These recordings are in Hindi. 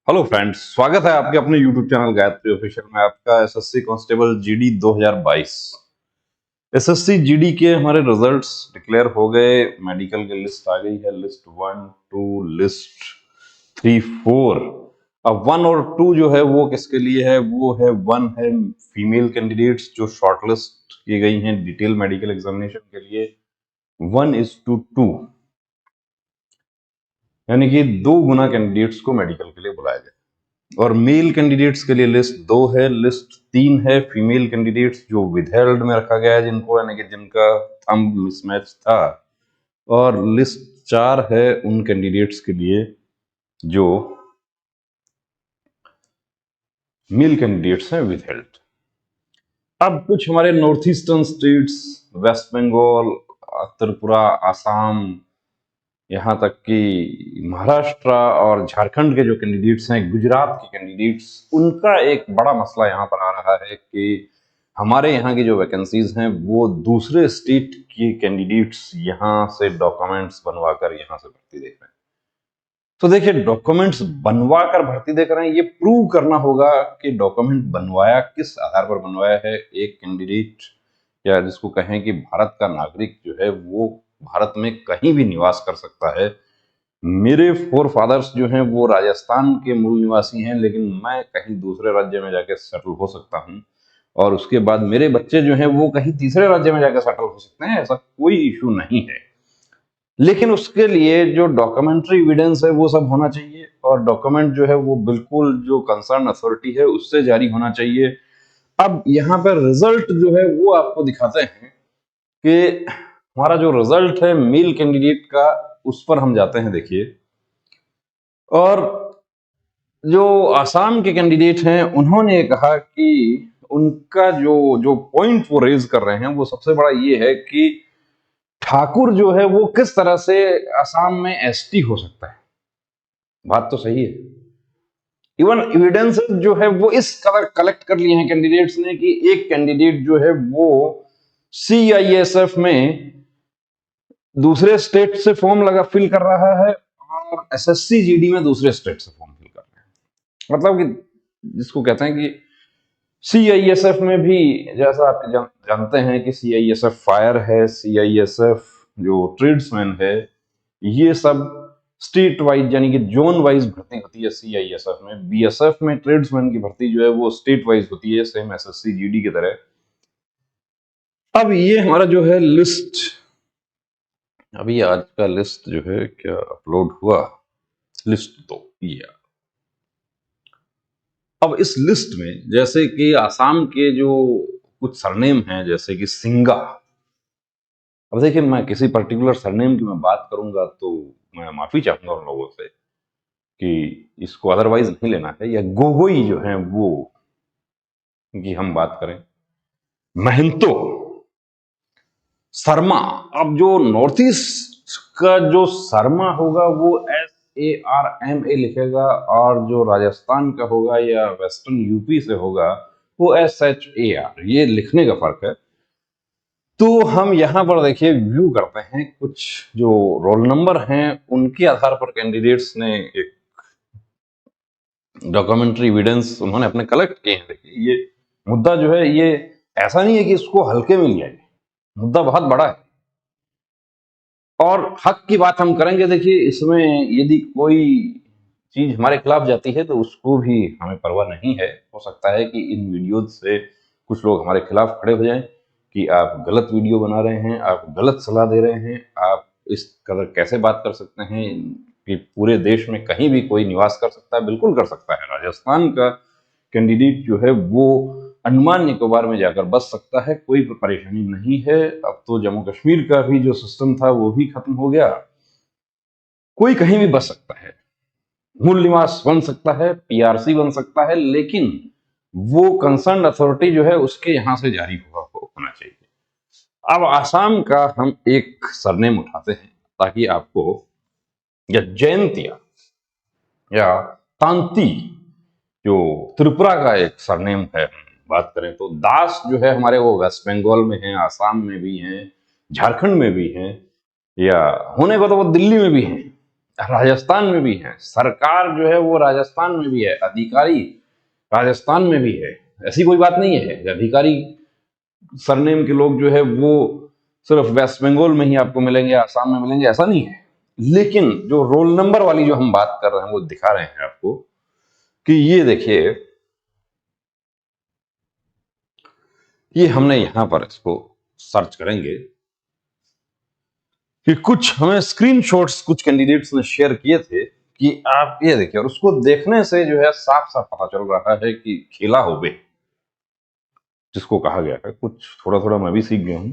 हेलो फ्रेंड्स, स्वागत है आपके अपने YouTube चैनल गायत्री ऑफिशियल में। आपका SSC constable GD 2022 SSC GD के हमारे रिजल्ट्स डिक्लेयर हो गए। मेडिकल की लिस्ट आ गई है, लिस्ट 1 2 लिस्ट 3 4। अब 1 और 2 जो है वो किसके लिए है? वो है 1 है फीमेल कैंडिडेट्स जो शॉर्टलिस्ट की गई हैं डिटेल मेडिकल एग्जामिनेशन के लिए। 1:2, यानी कि 2 गुना कैंडिडेट्स को मेडिकल के लिए बुलाया गया। और मेल कैंडिडेट्स के लिए लिस्ट 2 है, लिस्ट 3 है फीमेल कैंडिडेट्स जो विदहेल्ड में रखा गया है जिनको, यानी कि जिनका थंब मिसमैच था। और लिस्ट 4 है उन कैंडिडेट्स के लिए जो मेल कैंडिडेट्स हैं विदहेल्ड। अब कुछ हमारे north eastern states, West Bengal, Tripura, Assam, यहाँ तक कि महाराष्ट्र और झारखंड के जो कैंडिडेट्स हैं, गुजरात के कैंडिडेट्स, उनका एक बड़ा मसला यहाँ पर आ रहा है कि हमारे यहाँ की जो वैकेंसीज हैं वो दूसरे स्टेट के कैंडिडेट्स यहाँ से डॉक्यूमेंट्स बनवाकर यहाँ से भर्ती देख रहे हैं। तो देखिए, डॉक्यूमेंट्स बनवा कर भर्ती देख रहे हैं, ये प्रूव करना होगा कि डॉक्यूमेंट बनवाया किस आधार पर बनवाया है। एक कैंडिडेट या जिसको कहें कि भारत का नागरिक जो है वो भारत में कहीं भी निवास कर सकता है। मेरे फोर फादर्स जो हैं वो राजस्थान के मूल निवासी हैं, लेकिन मैं कहीं दूसरे राज्य में जाके सेटल हो सकता हूं। और उसके बाद मेरे बच्चे जो हैं वो कहीं तीसरे राज्य में जाकर सेटल हो सकते हैं, ऐसा कोई इशू नहीं है। लेकिन उसके लिए जो डॉक्यूमेंट्री एविडेंस है वो सब होना चाहिए, और डॉक्यूमेंट जो है वो बिल्कुल जो कंसर्न अथॉरिटी है उससे जारी होना चाहिए। अब यहाँ पर रिजल्ट जो है वो आपको दिखाते हैं कि हमारा जो रिजल्ट है मेल कैंडिडेट का, उस पर हम जाते हैं। देखिए, और जो आसाम के कैंडिडेट हैं उन्होंने कहा कि उनका जो जो पॉइंट वो रेज कर रहे हैं वो सबसे बड़ा ये है कि ठाकुर जो है वो किस तरह से आसाम में एसटी हो सकता है। बात तो सही है। इवन एविडेंस जो है वो इस कदर कलेक्ट कर लिए हैं कैंडिडेट्स ने कि एक कैंडिडेट जो है वो सीआईएसएफ में दूसरे स्टेट से फॉर्म लगा फिल कर रहा है और एसएससी जीडी में दूसरे स्टेट से फॉर्म फिल कर रहे हैं। मतलब कि जिसको कहते हैं कि सीआईएसएफ में भी, जैसा आप जानते हैं कि सीआईएसएफ फायर है, सीआईएसएफ जो ट्रेड्समैन है, ये सब स्टेट वाइज यानी कि जोन वाइज भर्ती होती है। सीआईएसएफ में, बीएसएफ में ट्रेड्समैन की भर्ती जो है वो स्टेट वाइज होती है, सेम एसएससी जीडी की तरह। अब ये हमारा जो है लिस्ट, अभी आज का लिस्ट जो है क्या अपलोड हुआ, लिस्ट तो ये। अब इस लिस्ट में जैसे कि आसाम के जो कुछ सरनेम हैं, जैसे कि सिंगा। अब देखिए, मैं किसी पर्टिकुलर सरनेम की मैं बात करूंगा तो मैं माफी चाहूंगा उन लोगों से कि इसको अदरवाइज नहीं लेना है। या गोगोई जो है वो की हम बात करें, महंतो, शर्मा। अब जो नॉर्थ ईस्ट का जो शर्मा होगा वो SARMA लिखेगा, और जो राजस्थान का होगा या वेस्टर्न यूपी से होगा वो SHAR। ये लिखने का फर्क है। तो हम यहाँ पर देखिए व्यू करते हैं कुछ जो रोल नंबर हैं उनके आधार पर कैंडिडेट्स ने एक डॉक्यूमेंट्री एविडेंस उन्होंने अपने कलेक्ट किए हैं। देखिए, ये मुद्दा जो है ये ऐसा नहीं है कि इसको हल्के में लिया जाए, मुद्दा बहुत बड़ा है। और हक की बात हम करेंगे। देखिए, इसमें यदि कोई चीज हमारे खिलाफ जाती है तो उसको भी हमें परवाह नहीं है। हो सकता है कि इन वीडियोज से कुछ लोग हमारे खिलाफ खड़े हो जाएं कि आप गलत वीडियो बना रहे हैं, आप गलत सलाह दे रहे हैं, आप इस कदर कैसे बात कर सकते हैं कि पूरे देश में कहीं भी कोई निवास कर सकता है। बिल्कुल कर सकता है। राजस्थान का कैंडिडेट जो है वो अंडमान निकोबार में जाकर बस सकता है, कोई परेशानी नहीं है। अब तो जम्मू कश्मीर का भी जो सिस्टम था वो भी खत्म हो गया, कोई कहीं भी बस सकता है, मूल निवास बन सकता है, पीआरसी बन सकता है, लेकिन वो कंसर्न अथॉरिटी जो है उसके यहां से जारी होना चाहिए। अब आसाम का हम एक सरनेम उठाते हैं ताकि आपको, या जयंतिया या तांती जो त्रिपुरा का एक सरनेम है, बात करें तो दास जो है हमारे वो वेस्ट बंगाल में है, आसाम में भी हैं, झारखंड में भी हैं, या होने को तो वो दिल्ली में भी हैं। राजस्थान में भी है, सरकार जो है वो राजस्थान में भी है, अधिकारी राजस्थान में भी है। ऐसी कोई बात नहीं है कि अधिकारी सरनेम के लोग जो है वो सिर्फ वेस्ट बंगाल में ही आपको मिलेंगे, आसाम में मिलेंगे, ऐसा नहीं है। लेकिन जो रोल नंबर वाली जो हम बात कर रहे हैं वो दिखा रहे हैं आपको कि ये देखिए, ये हमने यहां पर इसको सर्च करेंगे कि कुछ हमें स्क्रीनशॉट्स कुछ कैंडिडेट्स ने शेयर किए थे कि आप ये देखिए, और उसको देखने से जो है साफ साफ पता चल रहा है कि खेला होबे जिसको कहा गया है, कुछ थोड़ा थोड़ा मैं भी सीख गया हूं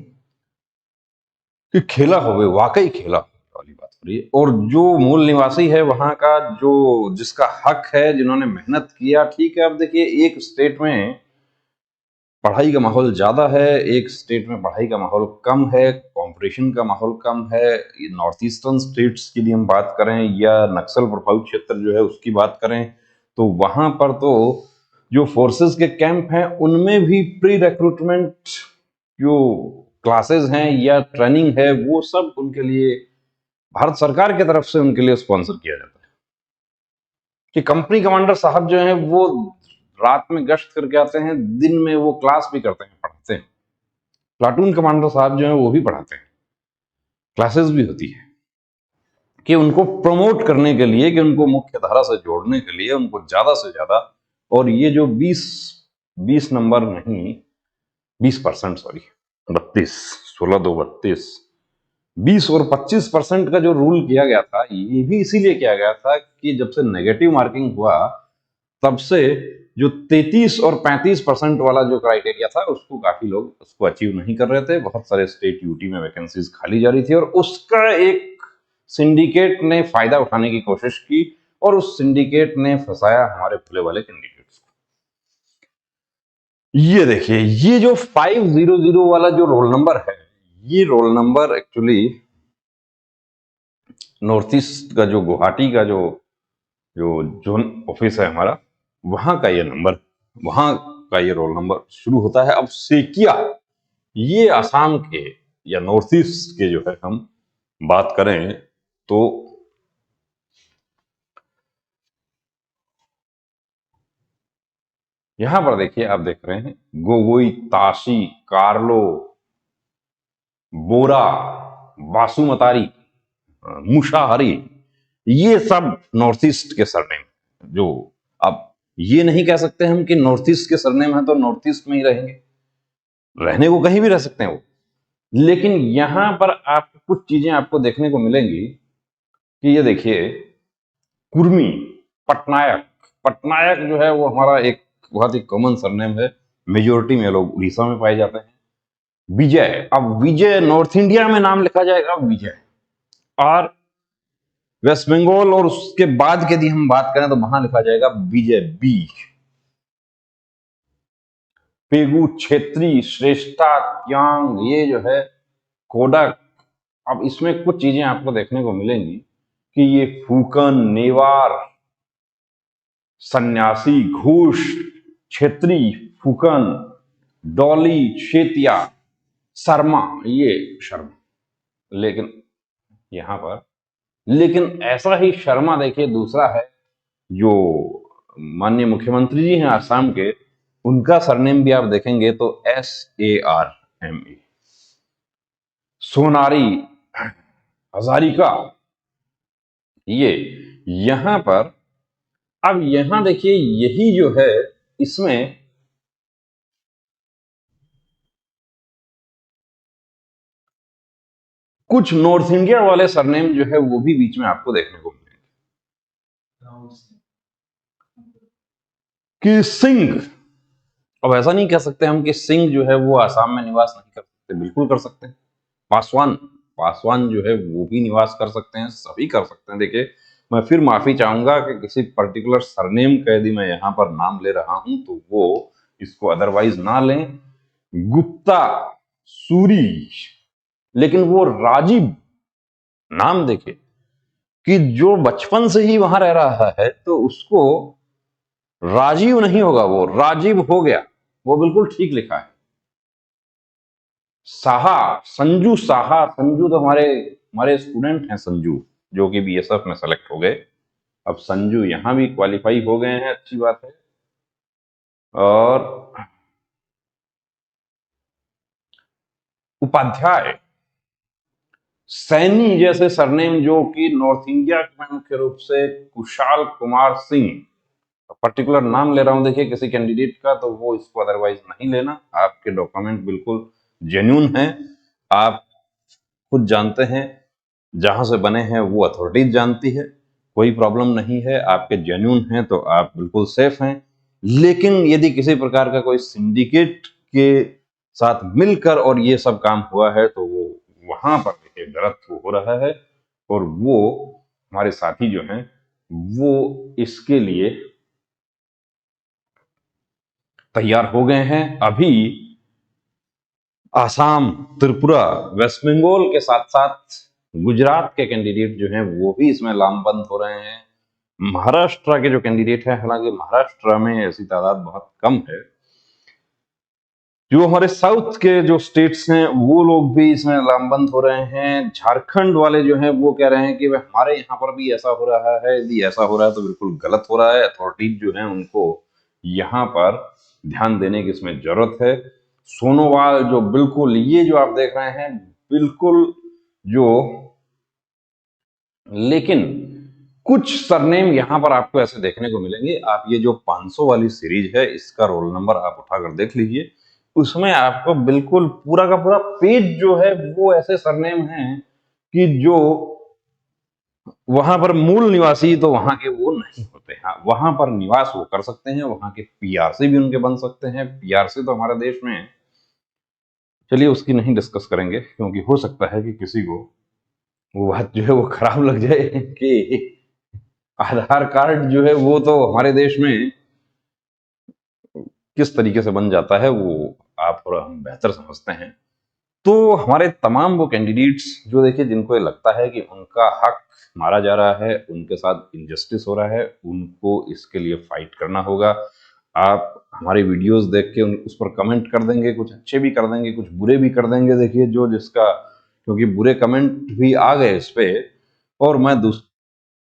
कि खेला होबे वाकई खेला वाली बात हो रही है। और जो मूल निवासी है वहां का, जो जिसका हक है, जिन्होंने मेहनत किया, ठीक है। अब देखिए, एक स्टेट में पढ़ाई का माहौल ज्यादा है, एक स्टेट में पढ़ाई का माहौल कम है, कंपटीशन का माहौल कम है। नॉर्थ ईस्टर्न स्टेट्स की भी हम बात करें या नक्सल प्रभावित क्षेत्र जो है उसकी बात करें, तो वहां पर तो जो फोर्सेस के कैंप हैं उनमें भी प्री रिक्रूटमेंट जो क्लासेस हैं या ट्रेनिंग है वो सब उनके लिए भारत सरकार की तरफ से उनके लिए स्पॉन्सर किया जाता है। कि कंपनी कमांडर साहब जो हैं वो रात में गश्त करके आते हैं, दिन में वो क्लास भी करते हैं, पढ़ाते हैं। प्लाटून कमांडर साहब जो हैं वो भी पढ़ाते हैं, क्लासेस भी होती है कि उनको प्रमोट करने के लिए, कि उनको मुख्य धारा से जोड़ने के लिए, उनको ज्यादा से ज्यादा। और ये जो 20 नंबर नहीं, 20%, सॉरी, 32, 16 2 32, 20 और 25% का जो रूल किया गया था, ये भी इसीलिए किया गया था कि जब से नेगेटिव मार्किंग हुआ तब से जो 33 और 35% वाला जो क्राइटेरिया था उसको काफी लोग उसको अचीव नहीं कर रहे थे। बहुत सारे स्टेट यूटी में वैकेंसीज खाली जा रही थी और उसका एक सिंडिकेट ने फायदा उठाने की कोशिश की और उस सिंडिकेट ने फंसाया हमारे भोले वाले कैंडिडेट्स को। ये देखिए, ये जो 500 वाला जो रोल नंबर है, ये roll number actually north east का जो गुवाहाटी का जो जो जोन ऑफिस है हमारा, वहां का ये नंबर, वहां का ये रोल नंबर शुरू होता है। अब सेकिया, ये आसाम के या नॉर्थ ईस्ट के जो है हम बात करें तो यहां पर देखिए, आप देख रहे हैं गोगोई, ताशी, कार्लो, बोरा, बासुमतारी, मुशाहरी, ये सब नॉर्थ ईस्ट के सरनेम। जो अब ये नहीं कह सकते हम कि नॉर्थ ईस्ट के सरनेम है तो नॉर्थ ईस्ट में ही रहेंगे, रहने को कहीं भी रह सकते हैं वो। लेकिन यहां पर आप कुछ चीजें आपको देखने को मिलेंगी कि ये देखिए, कुर्मी, पटनायक, पटनायक जो है वो हमारा एक बहुत ही कॉमन सरनेम है, मेजोरिटी में लोग उड़ीसा में पाए जाते हैं। विजय, अब विजय नॉर्थ इंडिया में नाम लिखा जाएगा विजय, और वेस्ट बंगाल और उसके बाद के यदि हम बात करें तो वहां लिखा जाएगा विजय बी। पेगू, छेत्री, श्रेष्ठा, त्यांग, ये जो है कोडक। अब इसमें कुछ चीजें आपको देखने को मिलेंगी कि ये फूकन, नेवार, सन्यासी, घोष, छेत्री, फूकन, डॉली, शेतिया, शर्मा, ये शर्मा। लेकिन यहां पर, लेकिन ऐसा ही शर्मा देखिए दूसरा है, जो माननीय मुख्यमंत्री जी हैं आसाम के, उनका सरनेम भी आप देखेंगे तो SARMA। सोनारी, हजारिका, ये यहां पर। अब यहां देखिए, यही जो है इसमें कुछ नॉर्थ इंडिया वाले सरनेम जो है वो भी बीच में आपको देखने को मिलेंगे कि सिंह। अब ऐसा नहीं कह सकते हम कि सिंह जो है वो आसाम में निवास नहीं कर सकते, बिल्कुल कर सकते हैं। पासवान, पासवान जो है वो भी निवास कर सकते हैं, सभी कर सकते हैं। देखिए, मैं फिर माफी चाहूंगा कि किसी पर्टिकुलर सरनेम का यदि मैं यहां पर नाम ले रहा हूं तो वो इसको अदरवाइज ना लें। गुप्ता, सूरी, लेकिन वो राजीव, नाम देखिए कि जो बचपन से ही वहां रह रहा है तो उसको राजीव नहीं होगा, वो राजीव हो गया, वो बिल्कुल ठीक लिखा है। साहा, संजू साहा, संजू तो हमारे हमारे स्टूडेंट हैं संजू, जो कि बीएसएफ में सेलेक्ट हो गए। अब संजू यहां भी क्वालिफाई हो गए हैं, अच्छी बात है। और उपाध्याय, सैनी जैसे सरनेम, जो कि नॉर्थ इंडिया में मुख्य रूप से कुशाल कुमार सिंह, पर्टिकुलर नाम ले रहा हूं देखिए किसी कैंडिडेट का, तो वो इसको अदरवाइज नहीं लेना। आपके डॉक्यूमेंट बिल्कुल जेन्यून हैं, आप खुद जानते हैं, जहां से बने हैं वो अथॉरिटीज जानती है, कोई प्रॉब्लम नहीं है, आपके जेन्यून हैं तो आप बिल्कुल सेफ हैं। लेकिन यदि किसी प्रकार का कोई सिंडिकेट के साथ मिलकर और ये सब काम हुआ है तो वो वहां पर देखिए गलत हो रहा है, और वो हमारे साथी जो हैं वो इसके लिए तैयार हो गए हैं। अभी आसाम, त्रिपुरा, वेस्ट बंगाल के साथ साथ गुजरात के कैंडिडेट जो हैं वो भी इसमें लामबंद हो रहे हैं। महाराष्ट्र के जो कैंडिडेट हैं, हालांकि महाराष्ट्र में ऐसी तादाद बहुत कम है, जो हमारे साउथ के जो स्टेट्स हैं वो लोग भी इसमें लामबंद हो रहे हैं। झारखंड वाले जो हैं वो कह रहे हैं कि हमारे यहाँ पर भी ऐसा हो रहा है, यदि ऐसा हो रहा है तो बिल्कुल गलत हो रहा है, अथॉरिटीज जो हैं उनको यहाँ पर ध्यान देने की इसमें जरूरत है। सोनोवाल जो बिल्कुल, ये जो आप देख रहे हैं बिल्कुल जो, लेकिन कुछ सरनेम यहां पर आपको ऐसे देखने को मिलेंगे। आप ये जो 500 वाली सीरीज है इसका रोल नंबर आप उठाकर देख लीजिए, उसमें आपको बिल्कुल पूरा का पूरा पेज जो है वो ऐसे सरनेम हैं कि जो वहां पर मूल निवासी तो वहां के वो नहीं होते हैं। वहां पर निवास वो कर सकते हैं, वहां के पीआरसी भी उनके बन सकते हैं। पीआरसी तो हमारे देश में, चलिए उसकी नहीं डिस्कस करेंगे, क्योंकि हो सकता है कि किसी को वो बात जो है वो खराब लग जाए कि आधार कार्ड जो है वो तो हमारे देश में किस तरीके से बन जाता है वो आप और हम बेहतर समझते हैं। तो हमारे तमाम वो कैंडिडेट्स जो देखिए जिनको ये लगता है कि उनका हक मारा जा रहा है, उनके साथ इनजस्टिस हो रहा है, उनको इसके लिए फाइट करना होगा। आप हमारी वीडियोस देख के उस पर कमेंट कर देंगे, कुछ अच्छे भी कर देंगे, कुछ बुरे भी कर देंगे, देखिए जो जिसका, क्योंकि बुरे कमेंट भी आ गए इस पे, और मैं